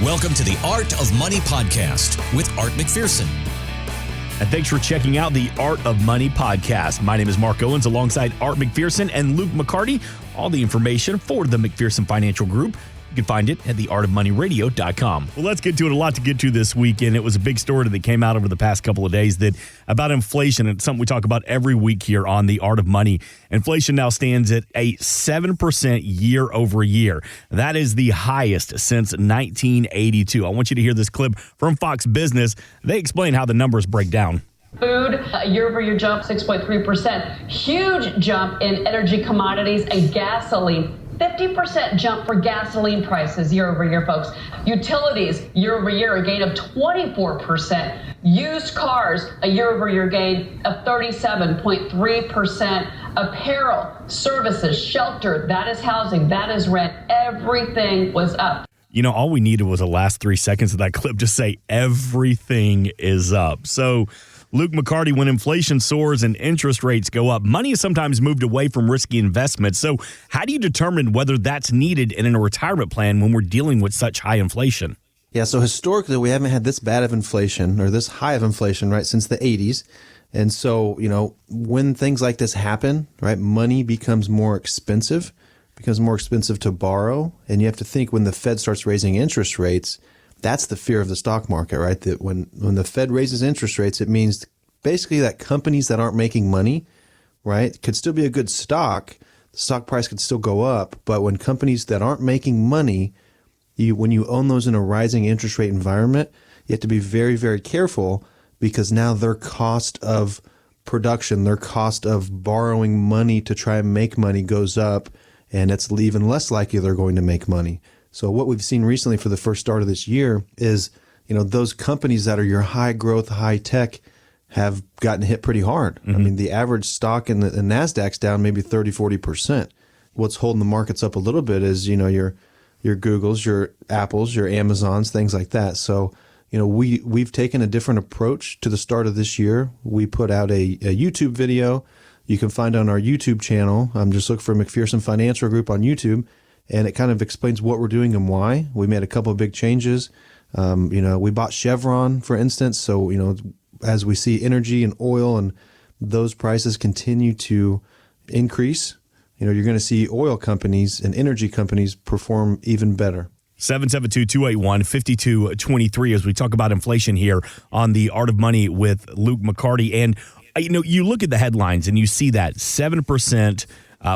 Welcome to the Art of Money podcast with Art McPherson. And thanks for checking out the Art of Money podcast. My name is Mark Owens alongside Art McPherson and Luke McCarty. All the information for the McPherson Financial Group, you can find it at theartofmoneyradio.com. Well, let's get to it. A lot to get to this weekend. It was a big story that came out over the past couple of days about inflation. It's something we talk about every week here on the Art of Money. Inflation now stands at a 7% year over year. That is the highest since 1982. I want you to hear this clip from Fox Business. They explain how the numbers break down. Food, a year-over-year jump, 6.3%. Huge jump in energy commodities and gasoline. 50% jump for gasoline prices year-over-year, folks. Utilities, year-over-year, a gain of 24%. Used cars, a year-over-year gain of 37.3%. Apparel, services, shelter, that is housing, that is rent. Everything was up. You know, all we needed was the last 3 seconds of that clip to say everything is up. So, Luke McCarty, when inflation soars and interest rates go up, money is sometimes moved away from risky investments. So how do you determine whether that's needed in a retirement plan when we're dealing with such high inflation? Yeah, so historically, we haven't had this bad of inflation or this high of inflation, right, since the 80s. And so, you know, when things like this happen, right, money becomes more expensive to borrow. And you have to think when the Fed starts raising interest rates, that's the fear of the stock market, right? That when the Fed raises interest rates, it means basically that companies that aren't making money, right, could still be a good stock. The stock price could still go up. But when companies that aren't making money, when you own those in a rising interest rate environment, you have to be very, very careful because now their cost of production, their cost of borrowing money to try and make money goes up, and it's even less likely they're going to make money. So what we've seen recently for the first start of this year is, you know, those companies that are your high growth, high tech have gotten hit pretty hard. Mm-hmm. I mean, the average stock in the NASDAQ's down maybe 30-40%. What's holding the markets up a little bit is, you know, your Googles, your Apples, your Amazons, things like that. So, you know, we've taken a different approach to the start of this year. We put out a YouTube video. You can find on our YouTube channel. Just look for McPherson Financial Group on YouTube. And it kind of explains what we're doing and why. We made a couple of big changes. You know, we bought Chevron, for instance. So, you know, as we see energy and oil and those prices continue to increase, you know, you're going to see oil companies and energy companies perform even better. 772-281-5223 as we talk about inflation here on the Art of Money with Luke McCarty. And, you know, you look at the headlines and you see that 7%.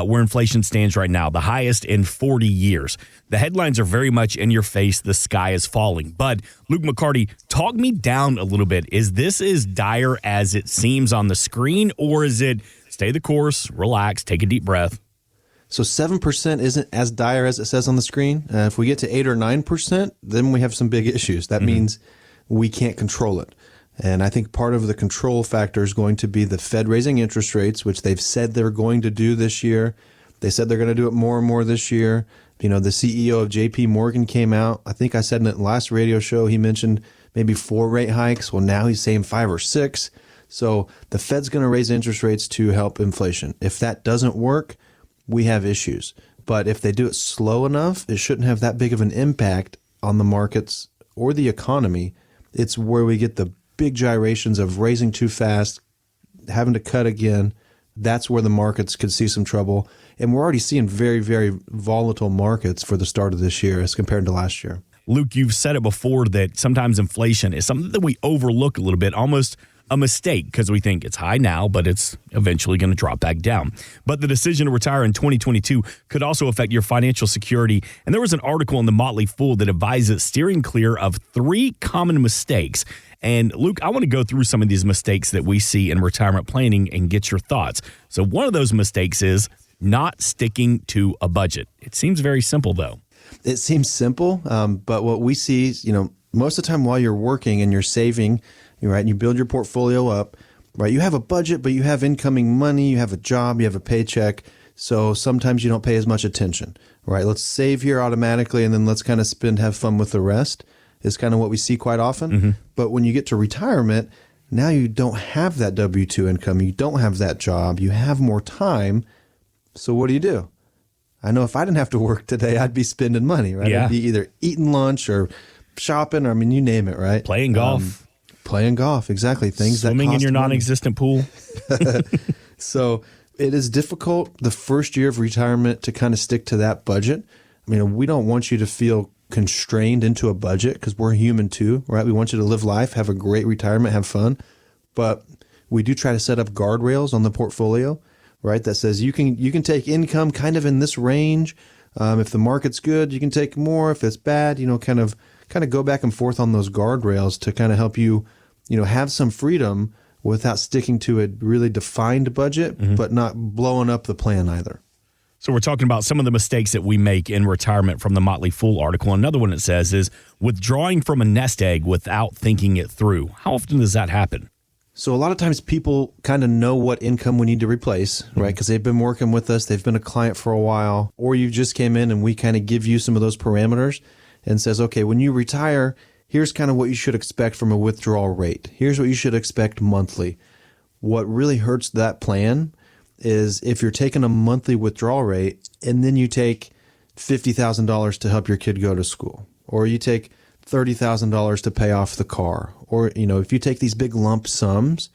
Where inflation stands right now, the highest in 40 years. The headlines are very much in your face. The sky is falling. But Luke McCarty, talk me down a little bit. Is this as dire as it seems on the screen, or is it stay the course, relax, take a deep breath? So 7% isn't as dire as it says on the screen. If we get to 8 or 9%, then we have some big issues. That means we can't control it. And I think part of the control factor is going to be the Fed raising interest rates, which they've said they're going to do this year. They said they're going to do it more and more this year. You know, the CEO of JP Morgan came out. I think I said in the last radio show, he mentioned maybe 4 rate hikes. Well, now he's saying 5 or 6. So the Fed's going to raise interest rates to help inflation. If that doesn't work, we have issues. But if they do it slow enough, it shouldn't have that big of an impact on the markets or the economy. It's where we get the big gyrations of raising too fast, having to cut again. That's where the markets could see some trouble. And we're already seeing very, very volatile markets for the start of this year as compared to last year. Luke, you've said it before that sometimes inflation is something that we overlook a little bit, almost a mistake, because we think it's high now, but it's eventually going to drop back down. But the decision to retire in 2022 could also affect your financial security. And there was an article in the Motley Fool that advises steering clear of 3 common mistakes. And Luke, I want to go through some of these mistakes that we see in retirement planning and get your thoughts. So one of those mistakes is not sticking to a budget. It seems very simple, though. It seems simple, but what we see is, you know, most of the time while you're working and you're saving, right, and you build your portfolio up, right, you have a budget, but you have incoming money, you have a job, you have a paycheck, so sometimes you don't pay as much attention, right? Let's save here automatically, and then let's kind of spend, have fun with the rest is kind of what we see quite often. Mm-hmm. But when you get to retirement, now you don't have that W-2 income, you don't have that job, you have more time, so what do? I know if I didn't have to work today, I'd be spending money, right? Yeah. I'd be either eating lunch or shopping. I mean, you name it, right? Playing golf. Playing golf, exactly. Things Swimming that in your money. non-existent pool. So it is difficult the first year of retirement to kind of stick to that budget. I mean, we don't want you to feel constrained into a budget because we're human too, right? We want you to live life, have a great retirement, have fun. But we do try to set up guardrails on the portfolio, right? That says you can take income kind of in this range. If the market's good, you can take more. If it's bad, kind of go back and forth on those guardrails to kind of help you, have some freedom without sticking to a really defined budget, but not blowing up the plan either. So we're talking about some of the mistakes that we make in retirement from the Motley Fool article. Another one it says is withdrawing from a nest egg without thinking it through. How often does that happen? So a lot of times people kind of know what income we need to replace, right? Because they've been working with us, they've been a client for a while, or you just came in and we kind of give you some of those parameters and says, okay, when you retire, here's kind of what you should expect from a withdrawal rate. Here's what you should expect monthly. What really hurts that plan is if you're taking a monthly withdrawal rate and then you take $50,000 to help your kid go to school, or you take $30,000 to pay off the car, or, if you take these big lump sums,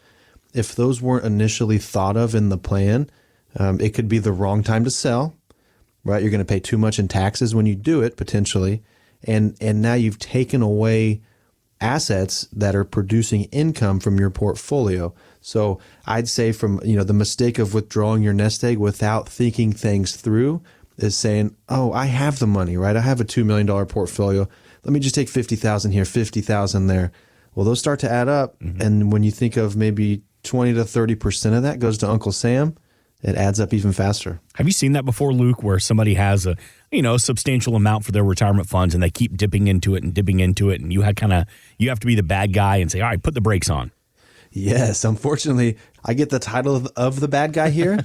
if those weren't initially thought of in the plan, it could be the wrong time to sell, right? You're going to pay too much in taxes when you do it, potentially. And now you've taken away assets that are producing income from your portfolio. So I'd say from, the mistake of withdrawing your nest egg without thinking things through is saying, oh, I have the money, right? I have a $2 million portfolio. Let me just take 50,000 here, 50,000 there. Well, those start to add up. And when you think of maybe 20 to 30% of that goes to Uncle Sam, it adds up even faster. Have you seen that before, Luke, where somebody has a substantial amount for their retirement funds and they keep dipping into it, and you have to be the bad guy and say, all right, put the brakes on. Yes, unfortunately, I get the title of the bad guy here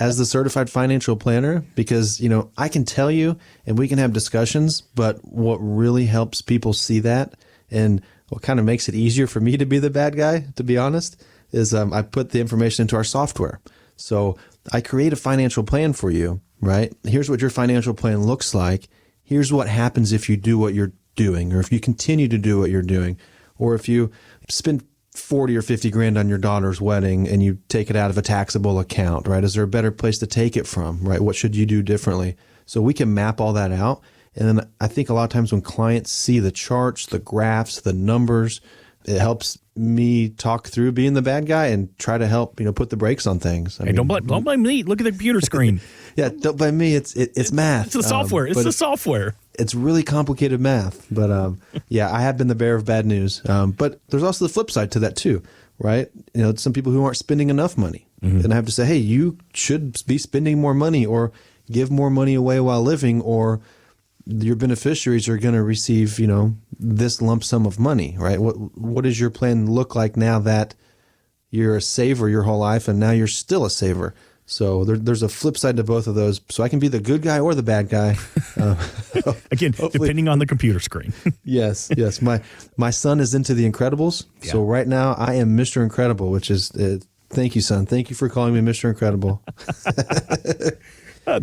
as the certified financial planner because, I can tell you and we can have discussions, but what really helps people see that and what kind of makes it easier for me to be the bad guy, to be honest, is I put the information into our software. So I create a financial plan for you, right? Here's what your financial plan looks like. Here's what happens if you do what you're doing, or if you continue to do what you're doing, or if you spend 40 or 50 grand on your daughter's wedding and you take it out of a taxable account, right? Is there a better place to take it from, right? What should you do differently? So we can map all that out. And then I think a lot of times when clients see the charts, the graphs, the numbers, it helps me talk through being the bad guy and try to help, put the brakes on things. Don't blame me. Look at the computer screen. Yeah, don't blame me. It's math. It's the software. It's the software. It's really complicated math. But I have been the bearer of bad news. But there's also the flip side to that too, right? Some people who aren't spending enough money. And I have to say, hey, you should be spending more money or give more money away while living, or your beneficiaries are going to receive, this lump sum of money, right? What does your plan look like now that you're a saver your whole life and now you're still a saver? So there's a flip side to both of those. So I can be the good guy or the bad guy. Again, depending on the computer screen. Yes. My son is into The Incredibles. Yeah. So right now I am Mr. Incredible, which is, thank you, son. Thank you for calling me Mr. Incredible.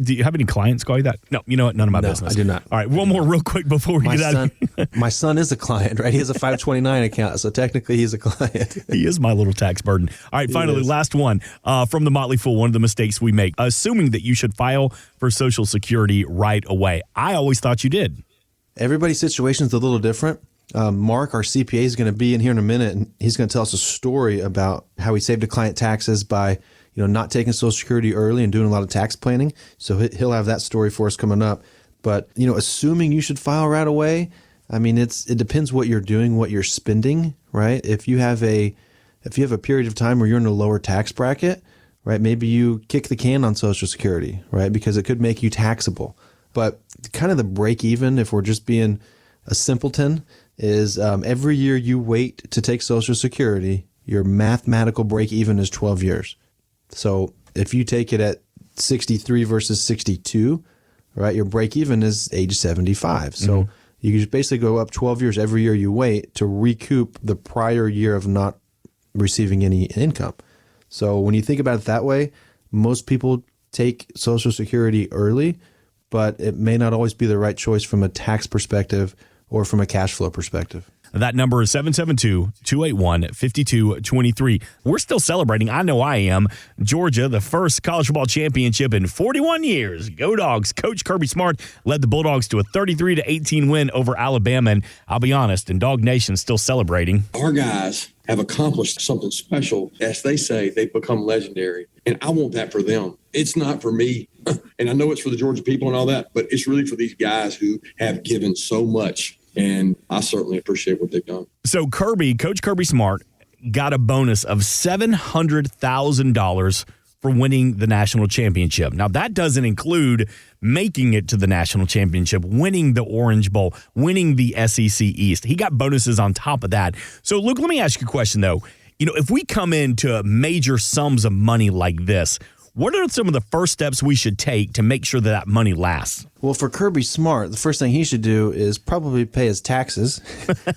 Do you have any clients call you that? No, you know what? None of my business. I do not. All right, one more real quick before we get out of here. My son is a client, right? He has a 529 account, so technically he's a client. He is my little tax burden. All right, finally, last one from the Motley Fool, one of the mistakes we make, assuming that you should file for Social Security right away. I always thought you did. Everybody's situation is a little different. Mark, our CPA, is going to be in here in a minute, and he's going to tell us a story about how he saved a client taxes by not taking Social Security early and doing a lot of tax planning. So he'll have that story for us coming up. But, assuming you should file right away, I mean, it depends what you're doing, what you're spending, right? If you have a period of time where you're in a lower tax bracket, right, maybe you kick the can on Social Security, right, because it could make you taxable. But kind of the break even, if we're just being a simpleton, is every year you wait to take Social Security, your mathematical break even is 12 years. So if you take it at 63 versus 62, right, your break even is age 75. So you just basically go up 12 years every year you wait to recoup the prior year of not receiving any income. So when you think about it that way, most people take Social Security early, but it may not always be the right choice from a tax perspective or from a cash flow perspective. That number is 772-281-5223. We're still celebrating. I know I am. Georgia, the first college football championship in 41 years. Go Dogs. Coach Kirby Smart led the Bulldogs to a 33-18 win over Alabama. And I'll be honest, and Dog Nation's still celebrating. Our guys have accomplished something special. As they say, they've become legendary. And I want that for them. It's not for me. And I know it's for the Georgia people and all that, but it's really for these guys who have given so much. And I certainly appreciate what they've done. So Coach Kirby Smart, got a bonus of $700,000 for winning the national championship. Now, that doesn't include making it to the national championship, winning the Orange Bowl, winning the SEC East. He got bonuses on top of that. So, Luke, let me ask you a question, though. You know, if we come into major sums of money like this, what are some of the first steps we should take to make sure that money lasts? Well, for Kirby Smart, the first thing he should do is probably pay his taxes.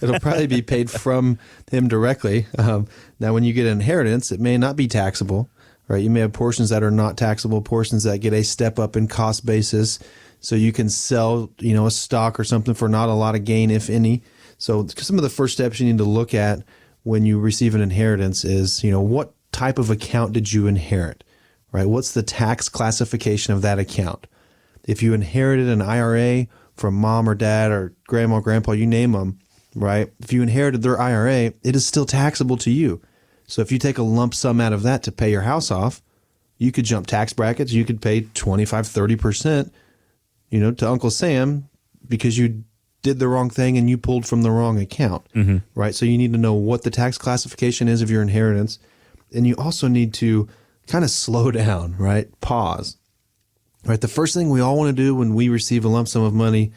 It'll probably be paid from him directly. Now, when you get an inheritance, it may not be taxable, right? You may have portions that are not taxable, portions that get a step up in cost basis. So you can sell, a stock or something for not a lot of gain, if any. So some of the first steps you need to look at when you receive an inheritance is, what type of account did you inherit? Right? What's the tax classification of that account? If you inherited an IRA from mom or dad or grandma or grandpa, you name them, right? If you inherited their IRA, it is still taxable to you. So if you take a lump sum out of that to pay your house off, you could jump tax brackets. You could pay 25, 30%, to Uncle Sam because you did the wrong thing and you pulled from the wrong account, right? So you need to know what the tax classification is of your inheritance. And you also need to kind of slow down, right? Pause, right? The first thing we all want to do when we receive a lump sum of money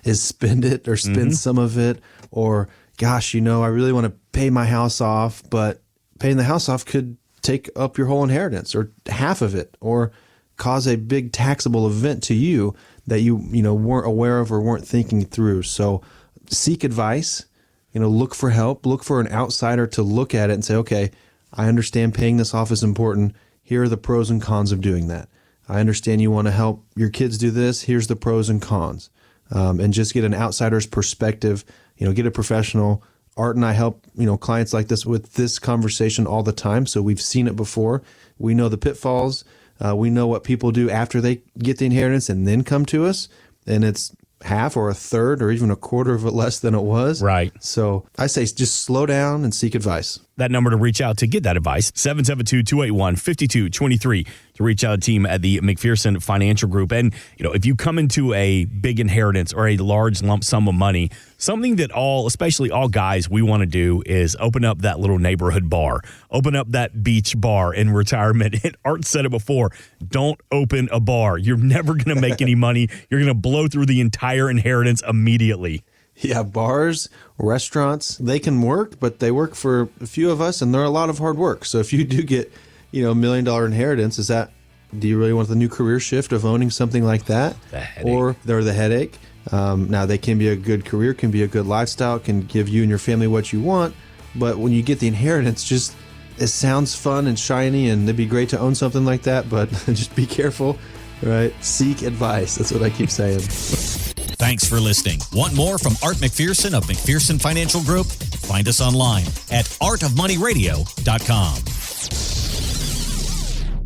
is spend it or spend some of it, or gosh, I really want to pay my house off, but paying the house off could take up your whole inheritance or half of it, or cause a big taxable event to you that you weren't aware of or weren't thinking through. So seek advice, look for help, look for an outsider to look at it and say, okay, I understand paying this off is important. Here are the pros and cons of doing that. I understand you want to help your kids do this. Here's the pros and cons. And just get an outsider's perspective, get a professional. Art and I help, clients like this with this conversation all the time. So we've seen it before. We know the pitfalls. We know what people do after they get the inheritance and then come to us. And it's half or a third or even a quarter of it less than it was. Right. So I say just slow down and seek advice. That number to reach out to get that advice, 772-281-5223, to reach out to the team at the McPherson Financial Group. And, if you come into a big inheritance or a large lump sum of money, something that especially all guys, we want to do is open up that little neighborhood bar, open up that beach bar in retirement. And Art said it before, don't open a bar. You're never going to make any money. You're going to blow through the entire inheritance immediately. Yeah, bars, restaurants, they can work, but they work for a few of us, and they're a lot of hard work. So if you do get, $1 million inheritance, do you really want the new career shift of owning something like that? The headache. Or they're the headache. Now, they can be a good career, can be a good lifestyle, can give you and your family what you want. But when you get the inheritance, it sounds fun and shiny, and it'd be great to own something like that, but just be careful, right? Seek advice. That's what I keep saying. Thanks for listening. Want more from Art McPherson of McPherson Financial Group? Find us online at artofmoneyradio.com.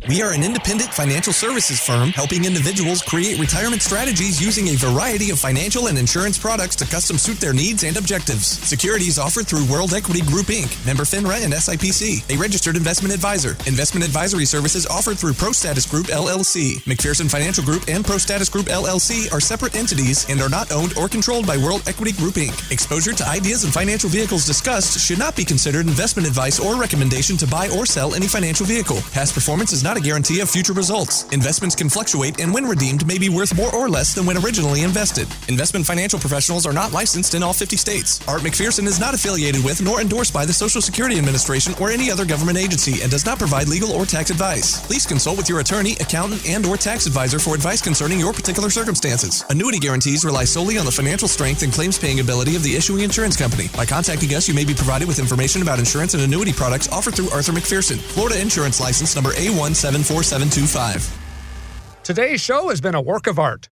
We are an independent financial services firm helping individuals create retirement strategies using a variety of financial and insurance products to custom suit their needs and objectives. Securities offered through World Equity Group, Inc., member FINRA and SIPC, a registered investment advisor. Investment advisory services offered through ProStatus Group, LLC. McPherson Financial Group and ProStatus Group, LLC are separate entities and are not owned or controlled by World Equity Group, Inc. Exposure to ideas and financial vehicles discussed should not be considered investment advice or recommendation to buy or sell any financial vehicle. Past performance is not a guarantee of future results. Investments can fluctuate and when redeemed may be worth more or less than when originally invested. Investment financial professionals are not licensed in all 50 states. Art McPherson is not affiliated with nor endorsed by the Social Security Administration or any other government agency and does not provide legal or tax advice. Please consult with your attorney, accountant, and or tax advisor for advice concerning your particular circumstances. Annuity guarantees rely solely on the financial strength and claims paying ability of the issuing insurance company. By contacting us, you may be provided with information about insurance and annuity products offered through Arthur McPherson. Florida Insurance License number A174. 725. Today's show has been a work of art.